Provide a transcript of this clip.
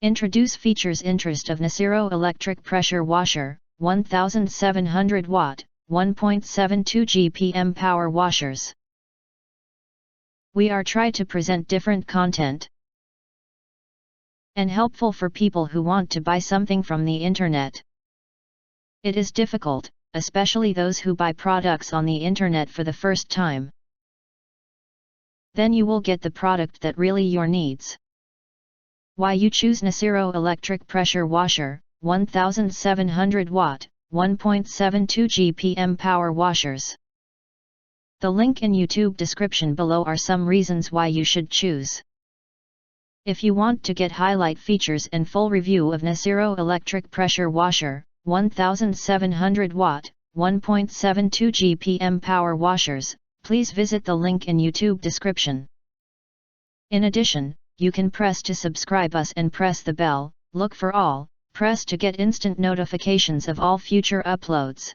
Introduce features interest of NUSIIRO electric pressure washer, 1700 watt, 1.72 GPM power washers. We are try to present different content and helpful for people who want to buy something from the internet. It is difficult, especially those who buy products on the internet for the first time. Then you will get the product that really your needs. Why you choose NUSIIRO electric pressure washer, 1700 watt, 1.72 GPM power washers. The link in YouTube description below are some reasons why you should choose. If you want to get highlight features and full review of NUSIIRO electric pressure washer, 1700 watt, 1.72 GPM power washers, please visit the link in YouTube description. In addition, you can press to subscribe us and press the bell, look for all, press to get instant notifications of all future uploads.